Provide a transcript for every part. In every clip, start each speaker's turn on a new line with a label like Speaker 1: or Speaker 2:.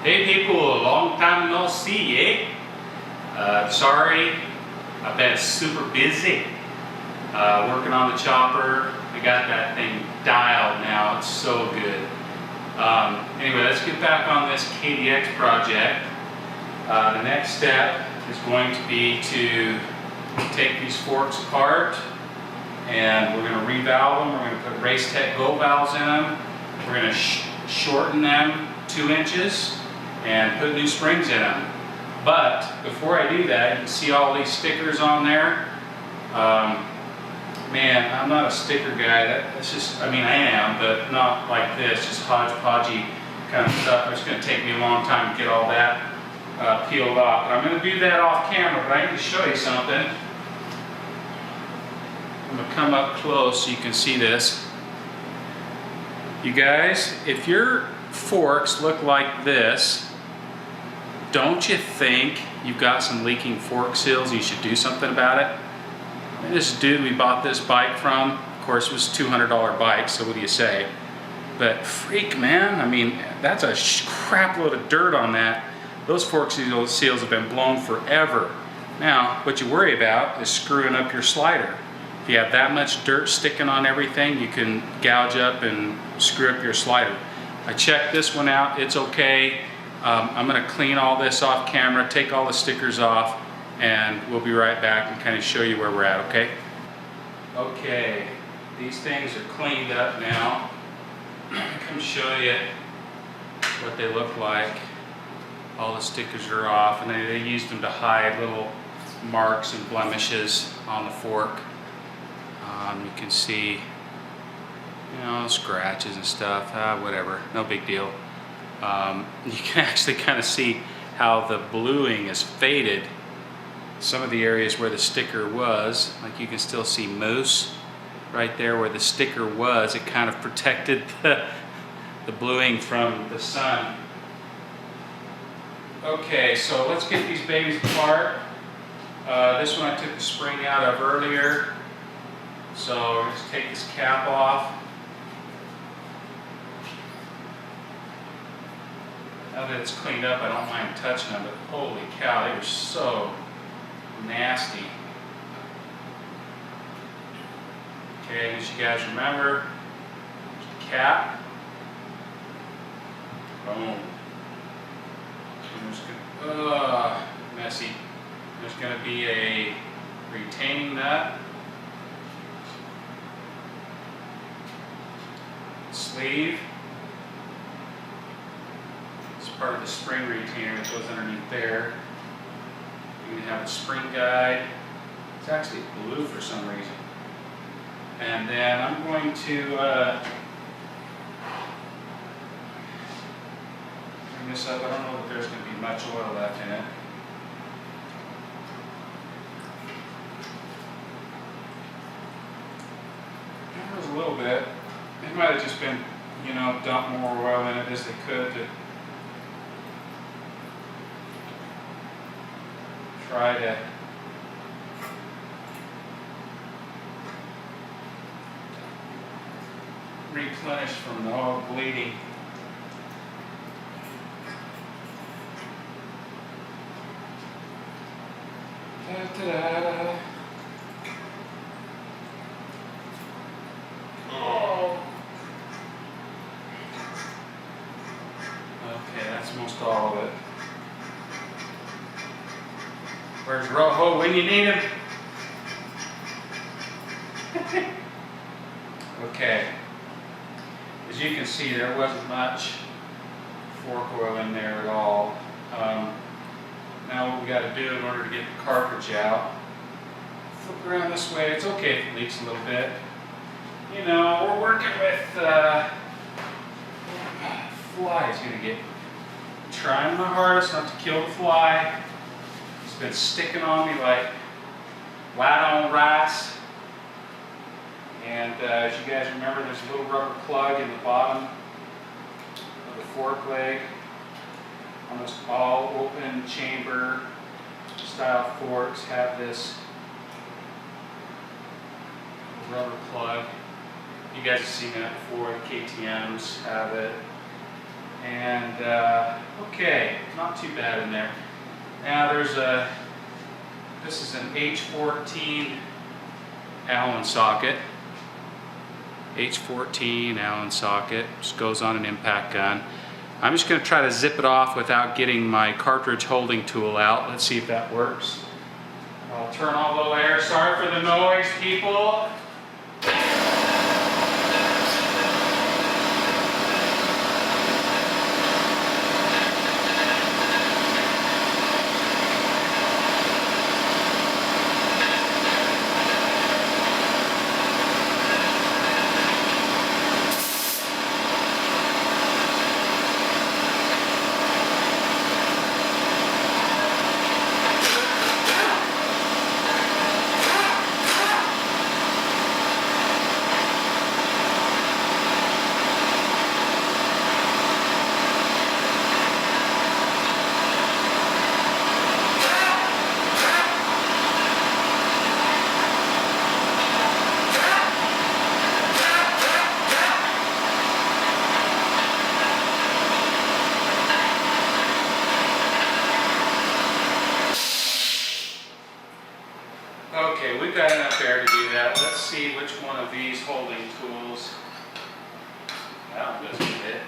Speaker 1: Hey people, a long time no see, eh? Sorry, I've been super busy working on the chopper. I got that thing dialed now, it's so good. Anyway, let's get back on this KDX project. The next step is going to be to take these forks apart and we're going to revalve them. We're going to put Racetech goldvalves in them. We're going to shorten them 2 inches and put new springs in them. But before I do that, you can see all these stickers on there. Man, I'm not a sticker guy. That's just, I mean I am, but not like this, just hodgepodgey kind of stuff. It's going to take me a long time to get all that peeled off. But I'm going to do that off camera, but I need to show you something. I'm going to come up close so you can see this. You guys, if your forks look like this, don't you think you've got some leaking fork seals? You should do something about it. This dude we bought this bike from, of course it was a $200 bike, so what do you say? But freak man, I mean, that's a crap load of dirt on that. Those fork seals have been blown forever. Now, what you worry about is screwing up your slider. If you have that much dirt sticking on everything, you can gouge up and screw up your slider. I checked this one out, it's okay. I'm going to clean all this off camera, take all the stickers off, and we'll be right back and kind of show you where we're at, okay? Okay, these things are cleaned up now. Come show you what they look like. All the stickers are off, and they used them to hide little marks and blemishes on the fork. You can see, you know, scratches and stuff, whatever, no big deal. You can actually kind of see how the bluing is faded. Some of the areas where the sticker was, like you can still see moose right there where the sticker was. It kind of protected the bluing from the sun. Okay, so let's get these babies apart. This one I took the spring out of earlier. So we're just take this cap off. Now that it's cleaned up, I don't mind touching them, but holy cow, they were so nasty. Okay, as you guys remember, the cap. Boom. Messy. There's going to be a retaining nut. Sleeve. It's part of the spring retainer that goes underneath there. You can have a spring guide. It's actually blue for some reason. And then I'm going to bring this up. I don't know if there's going to be much oil left in it. There was a little bit. It might have just been, you know, dump more oil in it as they could to try to replenish from the oil bleeding. Da-da-da. Oh. Okay, that's most all of it. Where's Rojo when you need him? Okay. As you can see, there wasn't much fork oil in there at all. Now what we got to do in order to get the cartridge out, flip around this way. It's okay if it leaks a little bit. You know, we're working with fly's gonna get. Trying my hardest not to kill the fly. It's been sticking on me like white on rice. And as you guys remember, there's a little rubber plug in the bottom of the fork leg. Almost all open chamber style forks have this rubber plug. You guys have seen that before, the KTMs have it. And okay, not too bad in there. Now this is an H14 Allen socket. H14 Allen socket, just goes on an impact gun. I'm just going to try to zip it off without getting my cartridge holding tool out. Let's see if that works. I'll turn on low air. Sorry for the noise, people. Okay, we've got enough air to do that. Let's see which one of these holding tools. That one doesn't fit.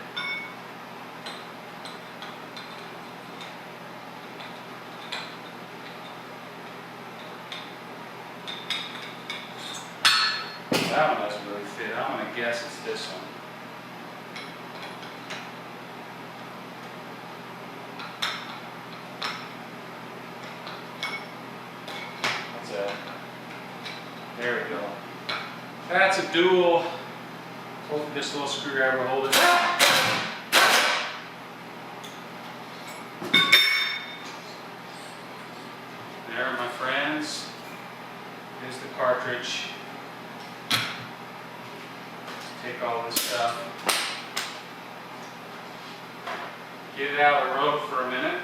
Speaker 1: That one doesn't really fit. I'm going to guess it's this one. There we go. That's a dual. Hopefully this little screwdriver will hold it. There, my friends. Here's the cartridge. Take all this stuff. Get it out of the road for a minute.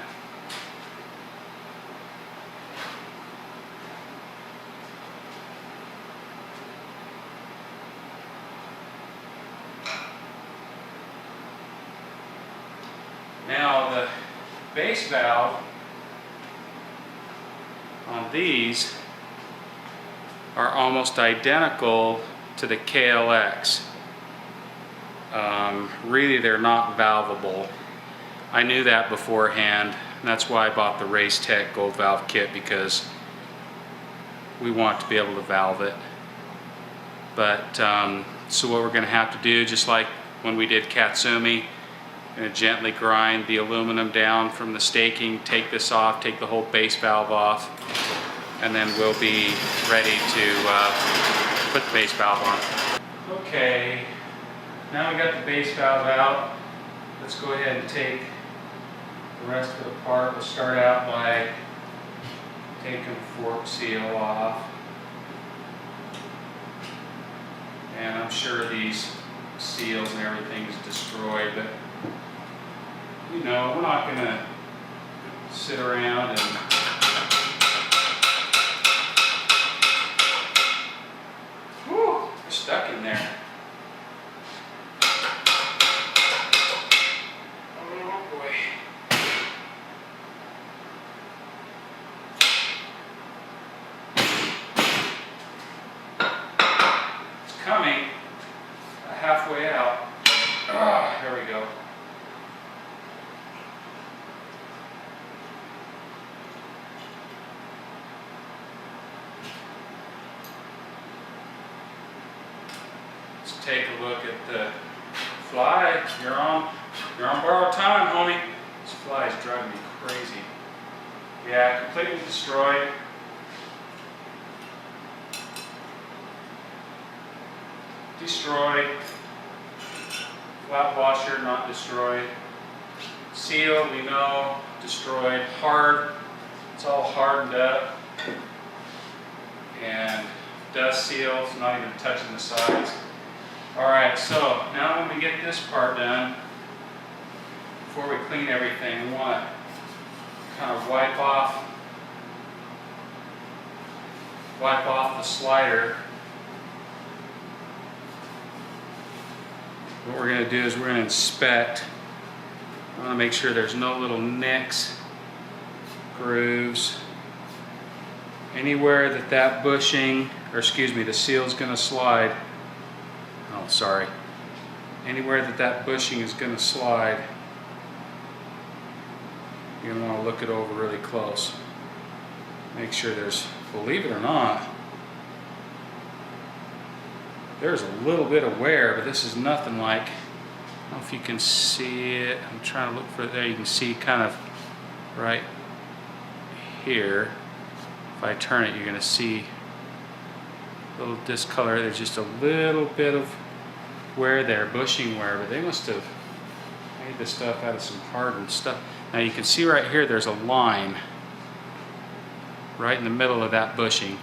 Speaker 1: Now the base valve on these are almost identical to the KLX. Really, they're not valvable. I knew that beforehand, and that's why I bought the Racetech gold valve kit, because we want to be able to valve it. But so what we're going to have to do, just like when we did Katsumi, going to gently grind the aluminum down from the staking, take this off, take the whole base valve off, and then we'll be ready to put the base valve on. Okay, now we got the base valve out. Let's go ahead and take the rest of it apart. We'll start out by taking the fork seal off. And I'm sure these seals and everything is destroyed, but you know, we're not going to sit around and whew, they're stuck in there. Oh boy. It's coming halfway out. Ah, there we go. Take a look at the fly. You're on borrowed time, homie. This fly is driving me crazy. Yeah, completely destroyed. Destroyed. Flat washer, not destroyed. Seal, we know, destroyed. Hard, it's all hardened up. And dust seal, it's not even touching the sides. Alright, so now when we get this part done, before we clean everything, we want to kind of wipe off the slider. What we're going to do is we're going to inspect I want to make sure there's no little nicks, grooves. Anywhere that bushing, or excuse me, the seal is going to slide. Oh, sorry. Anywhere that bushing is going to slide, you're going to want to look it over really close. Make sure there's, believe it or not, there's a little bit of wear, but this is nothing like, I don't know if you can see it. I'm trying to look for it there. You can see kind of right here. If I turn it, you're going to see a little discolor. There's just a little bit of wear there, bushing wear, but they must have made this stuff out of some hardened stuff. Now you can see right here there's a line right in the middle of that bushing.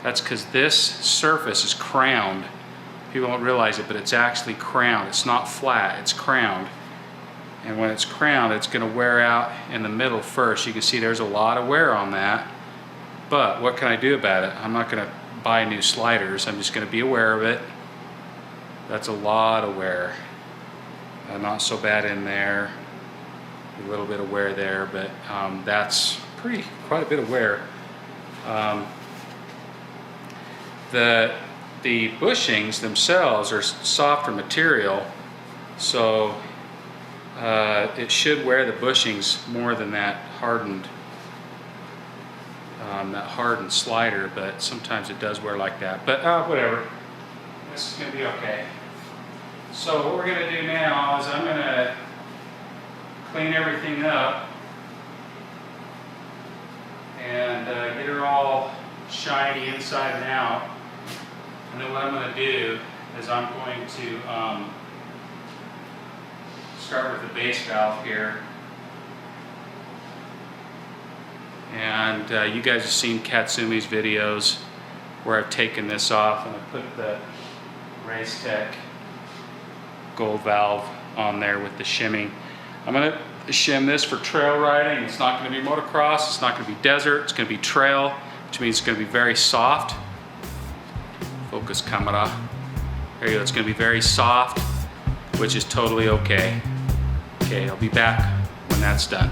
Speaker 1: That's because this surface is crowned. People don't realize it, but it's actually crowned. It's not flat, it's crowned. And when it's crowned, it's going to wear out in the middle first. You can see there's a lot of wear on that. But what can I do about it? I'm not going to buy new sliders. I'm just going to be aware of it. That's a lot of wear. Not so bad in there. A little bit of wear there, but that's quite a bit of wear. The bushings themselves are softer material, so it should wear the bushings more than that hardened slider, but sometimes it does wear like that. But whatever, this is going to be okay. So what we're going to do now is I'm going to clean everything up and get her all shiny inside and out. And then what I'm going to do is I'm going to start with the base valve here. And you guys have seen Katsumi's videos where I've taken this off and I put the Racetech gold valve on there with the shimming. I'm going to shim this for trail riding. It's not going to be motocross, it's not going to be desert, it's going to be trail, which means it's going to be very soft. Focus camera. There you go, it's going to be very soft, which is totally okay. Okay, I'll be back when that's done.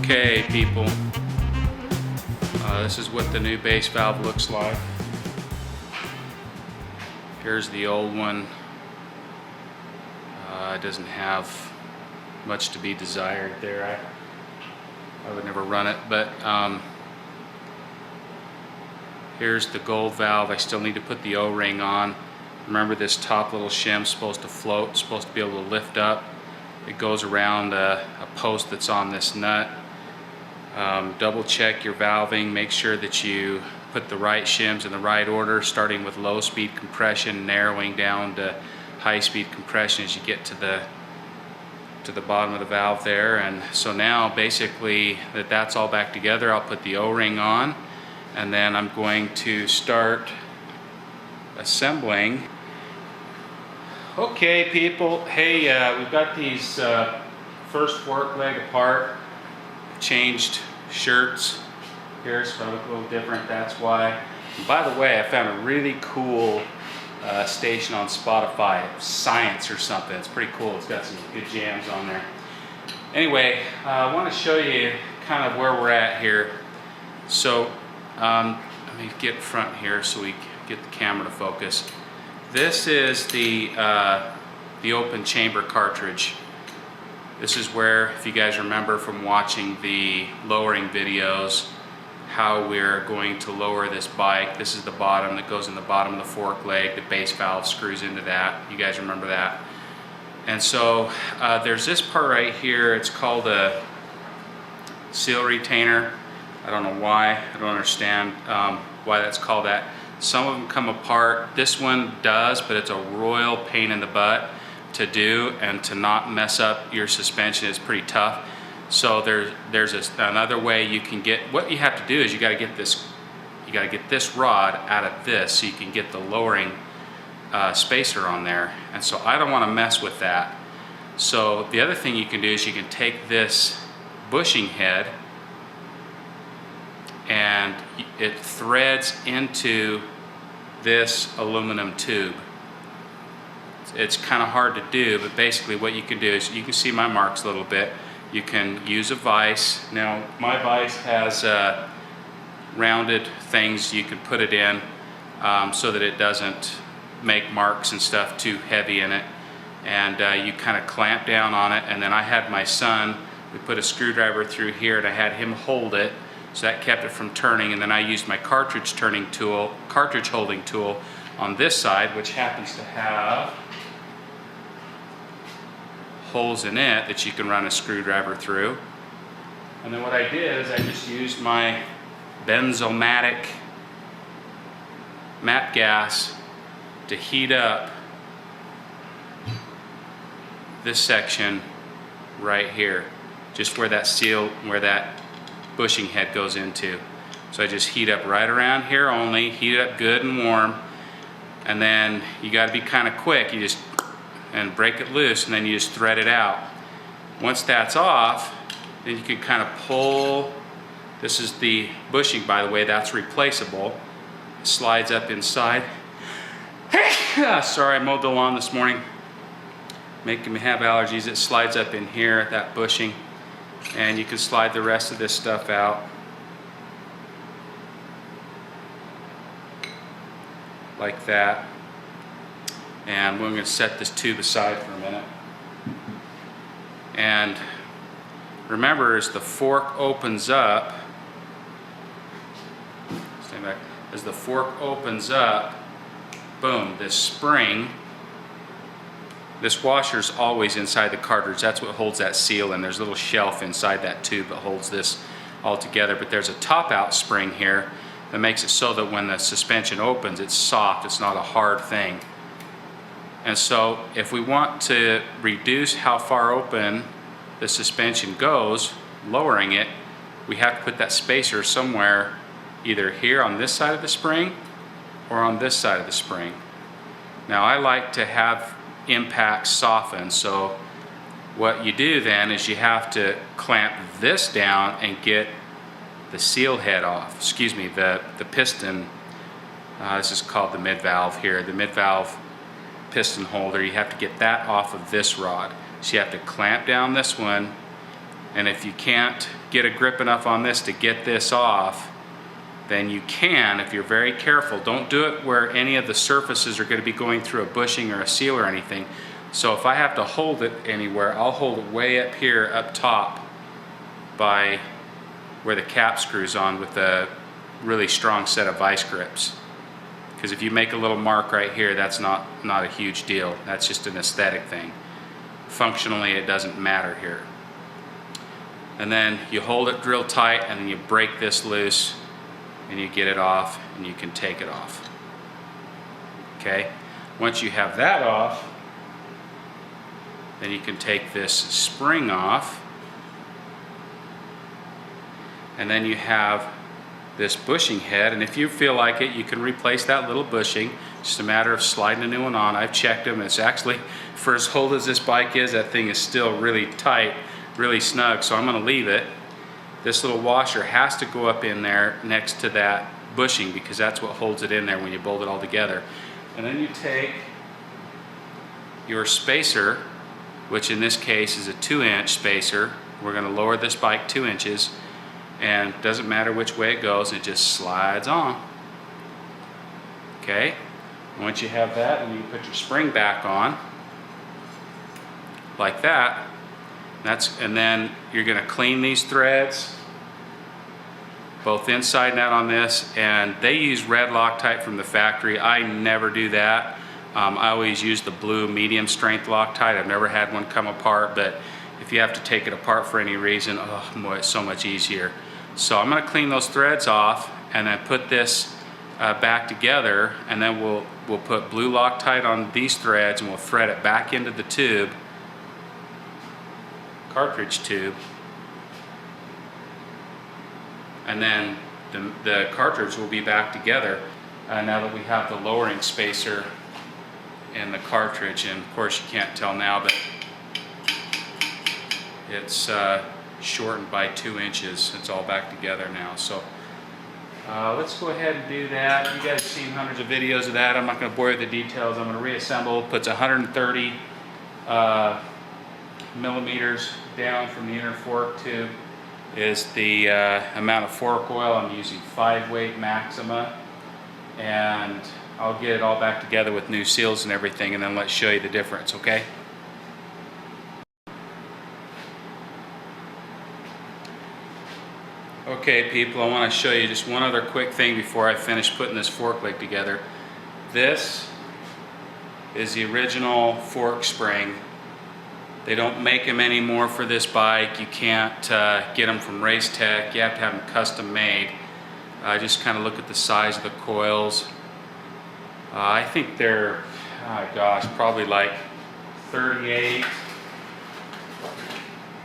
Speaker 1: Okay, people, this is what the new base valve looks like. Here's the old one. It doesn't have much to be desired there. I would never run it, but here's the gold valve. I still need to put the O-ring on. Remember, this top little shim's supposed to float, it's supposed to be able to lift up. It goes around a post that's on this nut. Double check your valving, make sure that you put the right shims in the right order, starting with low speed compression, narrowing down to high-speed compression as you get to the bottom of the valve there. And so now basically that's all back together, I'll put the O-ring on, and then I'm going to start assembling. Okay people, hey, we've got these first fork leg apart, changed shirts here, so I look a little different, that's why. And by the way, I found a really cool station on Spotify, Science or something. It's pretty cool, it's got some good jams on there. Anyway, I want to show you kind of where we're at here. So let me get front here so we get the camera to focus. This is the open chamber cartridge. This is where, if you guys remember from watching the lowering videos, how we're going to lower this bike. This is the bottom that goes in the bottom of the fork leg. The base valve screws into that. You guys remember that? And so there's this part right here. It's called a seal retainer. I don't know why. I don't understand why that's called that. Some of them come apart. This one does, but it's a royal pain in the butt to do, and to not mess up your suspension is pretty tough. So there's another way you can get. What you have to do is you got to get this rod out of this so you can get the lowering spacer on there. And so I don't want to mess with that. So the other thing you can do is you can take this bushing head and it threads into this aluminum tube. It's kind of hard to do, but basically what you can do is, you can see my marks a little bit. You can use a vise. Now my vise has rounded things you can put it in so that it doesn't make marks and stuff too heavy in it. And you kind of clamp down on it, and then I had my son, we put a screwdriver through here and I had him hold it, so that kept it from turning. And then I used my cartridge holding tool on this side, which happens to have holes in it that you can run a screwdriver through. And then what I did is I just used my benzomatic MAP gas to heat up this section right here, just where that bushing head goes into. So I just heat up right around here only, heat it up good and warm, and then you got to be kind of quick. You just and break it loose, and then you just thread it out. Once that's off, then you can kind of pull. This is the bushing, by the way, that's replaceable. It slides up inside. Sorry, I mowed the lawn this morning, making me have allergies. It slides up in here, that bushing, and you can slide the rest of this stuff out like that. And we're going to set this tube aside for a minute. And remember, as the fork opens up, stand back, as the fork opens up, boom, this spring, this washer's always inside the cartridge. That's what holds that seal in. There's a little shelf inside that tube that holds this all together, but there's a top out spring here that makes it so that when the suspension opens, it's soft, it's not a hard thing. And so if we want to reduce how far open the suspension goes, lowering it, we have to put that spacer somewhere, either here on this side of the spring or on this side of the spring. Now I like to have impacts soften, so what you do then is you have to clamp this down and get the seal head off, excuse me, the piston. This is called the mid valve here, the mid valve piston holder. You have to get that off of this rod. So you have to clamp down this one, and if you can't get a grip enough on this to get this off, then you can, if you're very careful. Don't do it where any of the surfaces are going to be going through a bushing or a seal or anything. So if I have to hold it anywhere, I'll hold it way up here, up top, by where the cap screws on with a really strong set of vice grips. Because if you make a little mark right here, that's not a huge deal. That's just an aesthetic thing. Functionally, it doesn't matter here. And then you hold it real tight, and then you break this loose, and you get it off, and you can take it off. Okay? Once you have that off, Then you can take this spring off, and then you have this bushing head, and if you feel like it, you can replace that little bushing. Just a matter of sliding a new one on. I've checked them. It's actually, for as old as this bike is, that thing is still really tight, really snug, so I'm going to leave it. This little washer has to go up in there next to that bushing because that's what holds it in there when you bolt it all together. And then you take your spacer, which in this case is a 2-inch spacer. We're going to lower this bike 2 inches, and it doesn't matter which way it goes, it just slides on. Okay, once you have that, then you can put your spring back on like that. And then you're going to clean these threads, both inside and out on this, and they use red Loctite from the factory. I never do that. I always use the blue medium strength Loctite. I've never had one come apart, but if you have to take it apart for any reason, oh boy, it's so much easier. So I'm going to clean those threads off and then put this back together, and then we'll put blue Loctite on these threads and we'll thread it back into the tube, cartridge tube, and then the cartridge will be back together now that we have the lowering spacer in the cartridge. And of course you can't tell now, but it's shortened by 2 inches. It's all back together now. So let's go ahead and do that. You guys have seen hundreds of videos of that. I'm not going to bore you with the details. I'm going to reassemble. Puts 130 millimeters down from the inner fork tube is the amount of fork oil. I'm using 5-weight Maxima, and I'll get it all back together with new seals and everything, and then let's show you the difference, okay? Okay people, I want to show you just one other quick thing before I finish putting this fork leg together. This is the original fork spring. They don't make them anymore for this bike. You can't get them from Racetech. You have to have them custom made. Just kind of look at the size of the coils. I think they're, oh gosh, probably like 38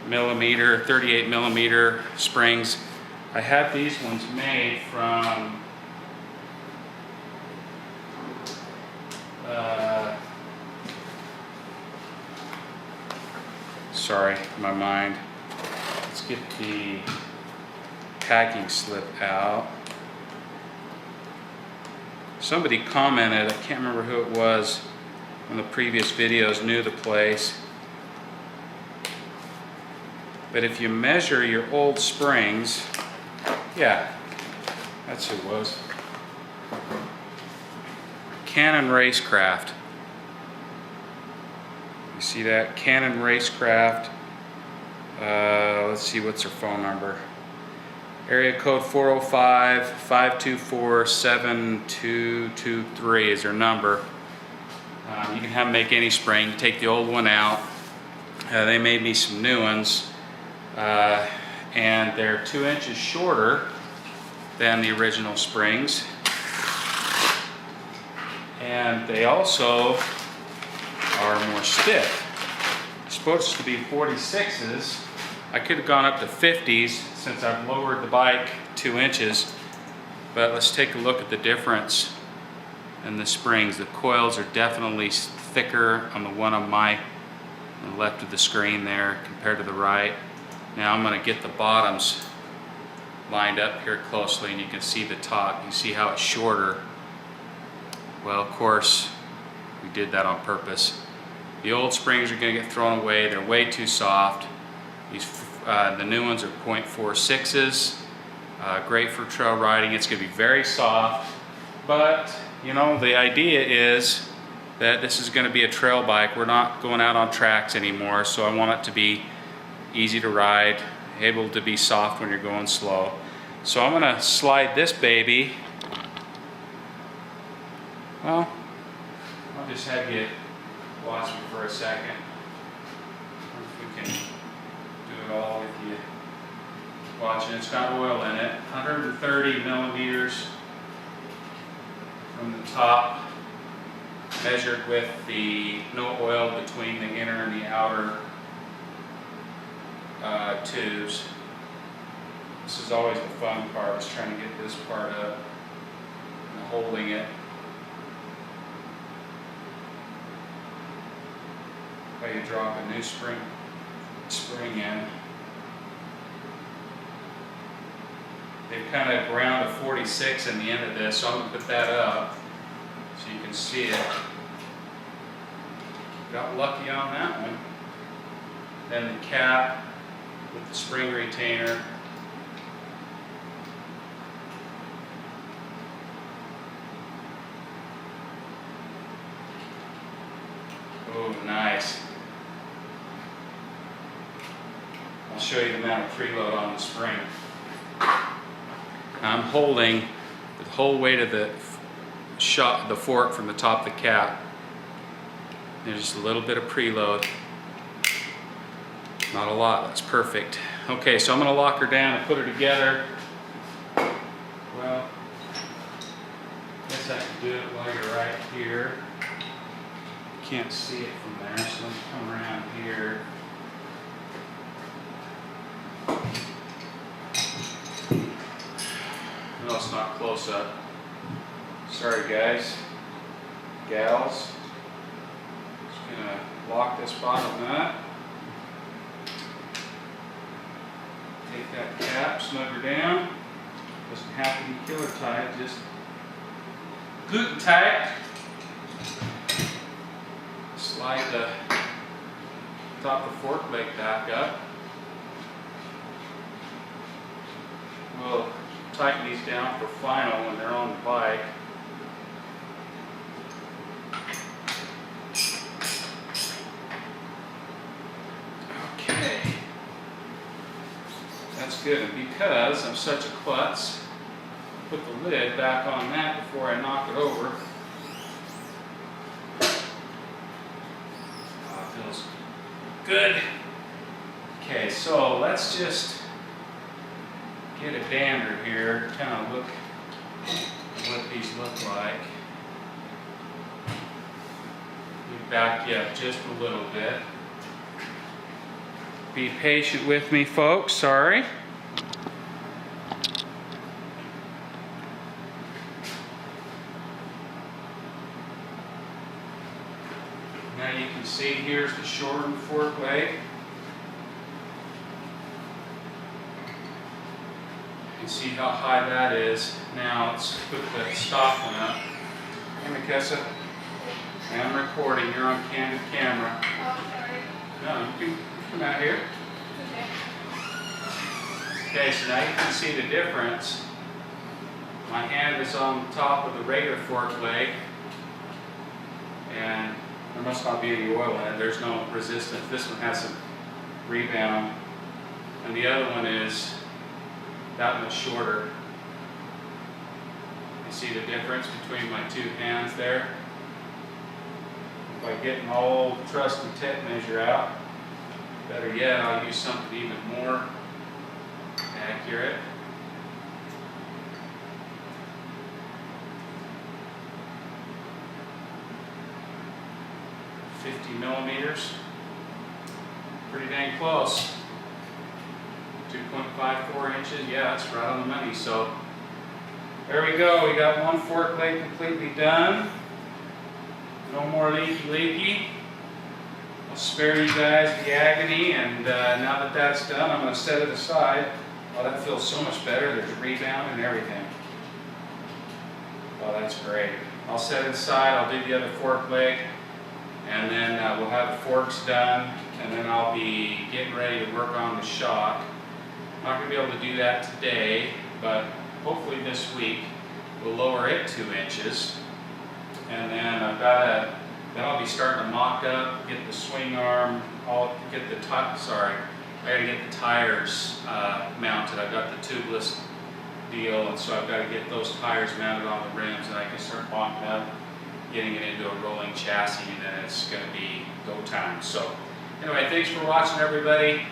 Speaker 1: millimeter springs. I had these ones made from sorry, my mind. Let's get the packing slip out. Somebody commented, I can't remember who it was, on the previous videos, knew the place. But if you measure your old springs, yeah, that's who it was. Canon Racecraft. You see that? Canon Racecraft. Let's see, what's her phone number? Area code 405-524-7223 is her number. You can have them make any spring. Take the old one out. They made me some new ones. And they're 2 inches shorter than the original springs. And they also are more stiff. It's supposed to be 46s. I could have gone up to 50s since I've lowered the bike 2 inches. But let's take a look at the difference in the springs. The coils are definitely thicker on the one on the left of the screen there compared to the right. Now I'm going to get the bottoms lined up here closely, and you can see the top. You see how it's shorter. Well, of course, we did that on purpose. The old springs are going to get thrown away. They're way too soft. The new ones are 0.46s. Great for trail riding. It's going to be very soft. But, you know, the idea is that this is going to be a trail bike. We're not going out on tracks anymore, so I want it to be easy to ride, able to be soft when you're going slow. So I'm going to slide this baby. Well, I'll just have you watch me for a second. If we can do it all with you watching. It's got oil in it. 130 millimeters from the top measured with the no oil between the inner and the outer tubes. This is always the fun part, is trying to get this part up and holding it. While you drop a new spring in. They've kind of ground a 46 in the end of this, so I'm going to put that up so you can see it. Got lucky on that one. Then the cap with the spring retainer. Oh, nice. I'll show you the amount of preload on the spring. I'm holding the whole weight of the fork from the top of the cap. There's just a little bit of preload. Not a lot, that's perfect. Okay, so I'm going to lock her down and put her together. Well, I guess I can do it while you're right here. Can't see it from there, so let me come around here. No, it's not close up. Sorry guys, gals. Just gonna lock this bottom nut. Take that cap, snug her down. Doesn't have to be killer tight, just good tight. Slide the top of the fork leg back up. We'll tighten these down for final when they're on the bike. Okay. That's good. And because I'm such a klutz, put the lid back on that before I knock it over. Feels good. Okay, so let's just get a dander here, kind of look at what these look like. We back you up just a little bit. Be patient with me, folks, sorry. Now you can see here's the shortened fork leg. You can see how high that is. Now let's put the stock one up. Hey Makessa, I'm recording, you're on candid camera.
Speaker 2: Oh, sorry.
Speaker 1: No, you can come out here. Okay, so now you can see the difference. My hand is on top of the regular fork leg, and there must not be any oil in it. There's no resistance. This one has some rebound, and the other one is that much shorter. You see the difference between my two hands there? If I get an old trusty tape measure out, better yet, I'll use something even more accurate. .50 millimeters. Pretty dang close. 2.54 inches. Yeah, that's right on the money. So there we go. We got one fork leg completely done. No more leaky. I'll spare you guys the agony, and now that that's done, I'm going to set it aside. Oh, that feels so much better. There's rebound and everything. Oh, that's great. I'll set it aside. I'll do the other fork leg, and then we'll have the forks done, and then I'll be getting ready to work on the shock. I'm not going to be able to do that today, but hopefully this week we'll lower it 2 inches, and then I'll be starting to mock up, get the swing arm, I gotta get the tires mounted. I've got the tubeless deal, and so I've got to get those tires mounted on the rims, and I can start mocking up, getting it into a rolling chassis, and then it's going to be go time. So anyway, thanks for watching, everybody.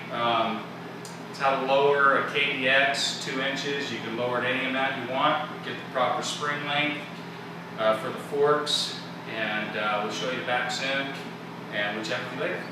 Speaker 1: It's how to lower a KDX 2 inches. You can lower it any amount you want, get the proper spring length for the forks, and we'll show you the back soon, and we'll chat with you later.